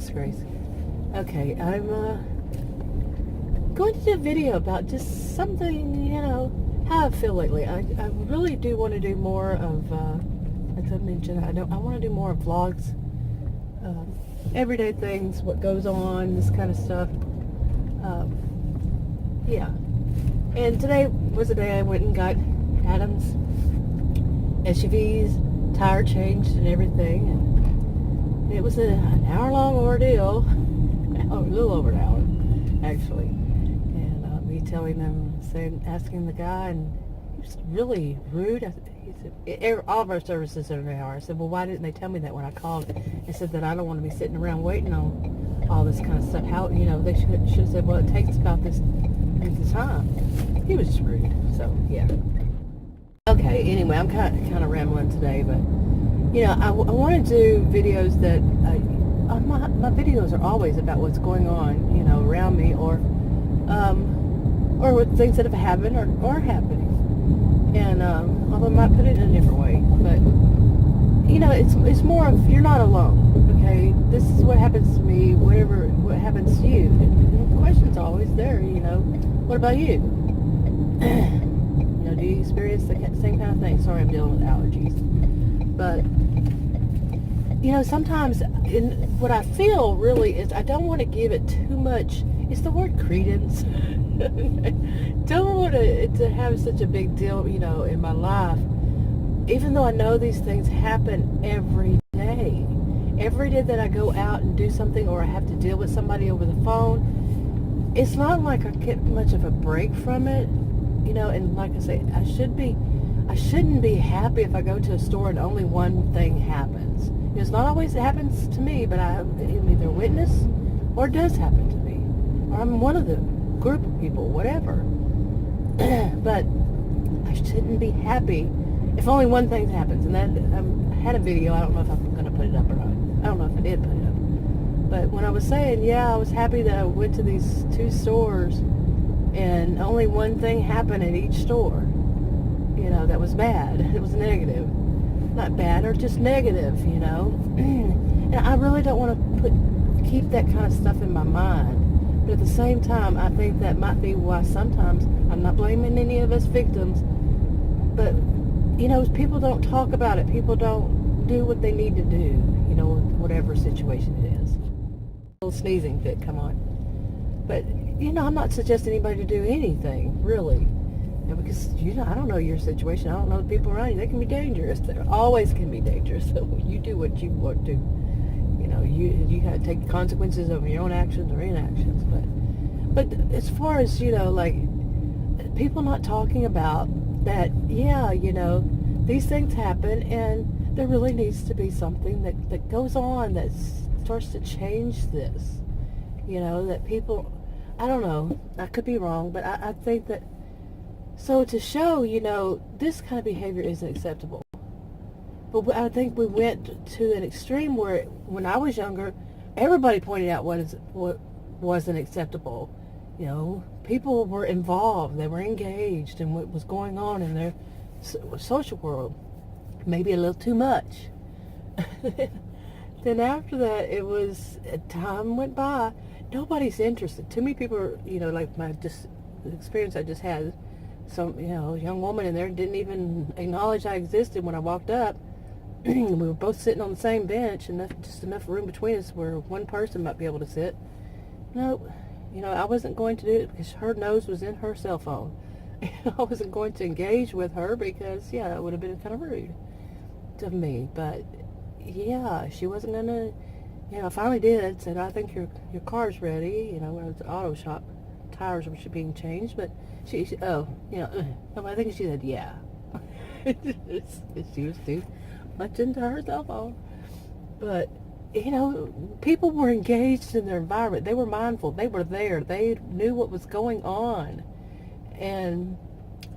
Grace. Okay, I'm going to do a video about just something, how I feel lately. I really do want to do more of, as I mentioned, I want to do more vlogs, everyday things, what goes on, this kind of stuff. Yeah. And today was the day I went and got Adam's SUV's tire changed and everything. And it was an hour-long ordeal. A little over an hour, actually. And me telling them, asking the guy, and he was really rude. He said, all of our services are an hour. I said, well, why didn't they tell me that when I called? They said that I don't want to be sitting around waiting on all this kind of stuff. How, they should have said, well, it takes about this time. He was just rude. So, yeah. Okay, anyway, I'm kind of rambling today, but, I want to do videos that, my videos are always about what's going on, around me, or with things that have happened or are happening. And, although I might put it in a different way, but, it's more of, you're not alone, okay? This is what happens to me, what happens to you. And the question's always there, what about you? Do you experience the same kind of thing? Sorry, I'm dealing with allergies. But, sometimes what I feel really is I don't want to give it too much, it's the word credence. Don't want it to have such a big deal, in my life. Even though I know these things happen every day. Every day that I go out and do something, or I have to deal with somebody over the phone, it's not like I get much of a break from it. And like I say, I shouldn't be happy if I go to a store and only one thing happens. It's not always it happens to me, but I'm either a witness or it does happen to me. Or I'm one of the group of people, whatever. But I shouldn't be happy if only one thing happens. And that, I had a video, I don't know if I'm going to put it up or not. I don't know if I did put it up. But when I was saying, I was happy that I went to these two stores and only one thing happened at each store, that was bad. It was negative. Not bad, or just negative, And I really don't want to keep that kind of stuff in my mind. But at the same time, I think that might be why sometimes, I'm not blaming any of us victims, but, people don't talk about it. People don't do what they need to do, whatever situation it is. A little sneezing fit, come on. But, I'm not suggesting anybody to do anything, really. Because, I don't know your situation. I don't know the people around you. They can be dangerous. They always can be dangerous. So you do what you want to. You got to take the consequences of your own actions or inactions. But as far as, people not talking about that, these things happen, and there really needs to be something that goes on that starts to change this. That people, I don't know, I could be wrong, but I think that, so to show, this kind of behavior isn't acceptable. But I think we went to an extreme where, when I was younger, everybody pointed out what wasn't acceptable. People were involved, they were engaged in what was going on in their social world. Maybe a little too much. Then after that, time went by, nobody's interested. Too many people are, like the experience I just had, some, young woman in there didn't even acknowledge I existed when I walked up. We were both sitting on the same bench, and just enough room between us where one person might be able to sit. Nope. I wasn't going to do it because her nose was in her cell phone. I wasn't going to engage with her because, it would have been kind of rude of me. But, she wasn't going to, I finally did. Said, I think your car's ready. When I was at the auto shop, tires were being changed. But I think she said, yeah. She was too much into her cell phone. But, people were engaged in their environment. They were mindful. They were there. They knew what was going on. And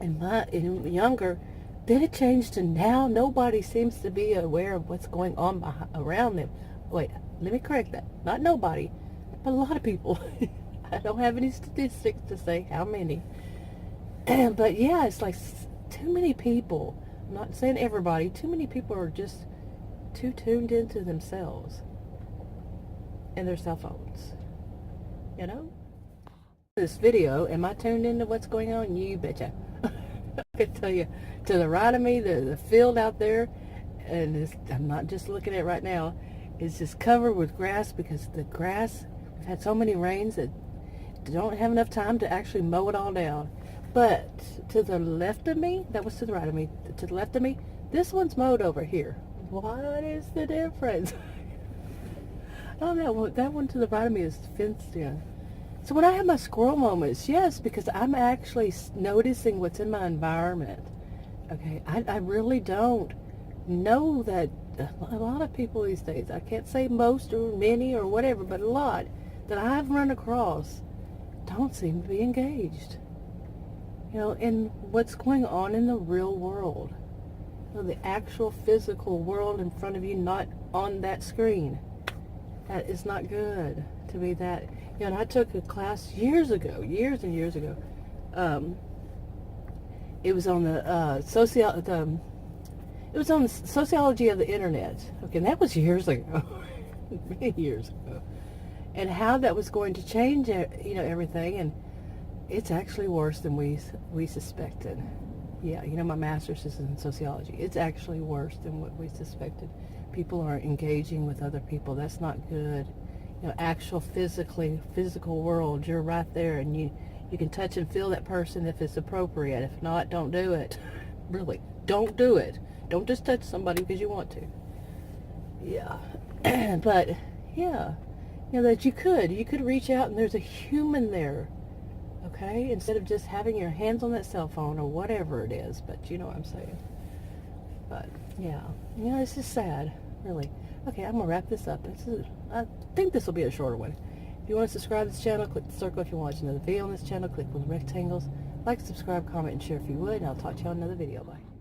in younger, then it changed to now nobody seems to be aware of what's going on around them. Wait, let me correct that. Not nobody, but a lot of people. I don't have any statistics to say how many. But it's like too many people. I'm not saying everybody. Too many people are just too tuned into themselves. and their cell phones. You know? This video, am I tuned into what's going on? You betcha. I can tell you, to the right of me, the field out there, and I'm not just looking at it right now, is just covered with grass because the grass, we've had so many rains that don't have enough time to actually mow it all down. But to the left of me, that was to the right of me, to the left of me, this one's mowed over here. What is the difference? Oh, that one to the right of me is fenced in. So when I have my squirrel moments, yes, because I'm actually noticing what's in my environment. Okay, I really don't know that a lot of people these days, I can't say most or many or whatever, but a lot that I've run across don't seem to be engaged. You know, in what's going on in the real world. You know, the actual physical world in front of you, not on that screen. That is not good to be that. You know, and I took a class years and years ago. It was on the sociology of the internet. Okay, and that was years ago, many years ago, and how that was going to change, you know, everything. And it's actually worse than we suspected. Yeah, you know, my master's is in sociology. It's actually worse than what we suspected. People are engaging with other people. That's not good. You know, actual physical world. You're right there, and you can touch and feel that person if it's appropriate. If not, don't do it. Really, don't do it. Don't just touch somebody because you want to. Yeah, but yeah, you know that you could reach out and there's a human there. Okay, instead of just having your hands on that cell phone or whatever it is. But you know what I'm saying. But yeah, you know, it's just sad, really. Okay, I'm gonna wrap this up. I think this will be a shorter one. If you want to subscribe to this channel, click the circle. If you want another video on this channel, click on the rectangles. Like, subscribe, comment, and share if you would. And I'll talk to you on another video. Bye.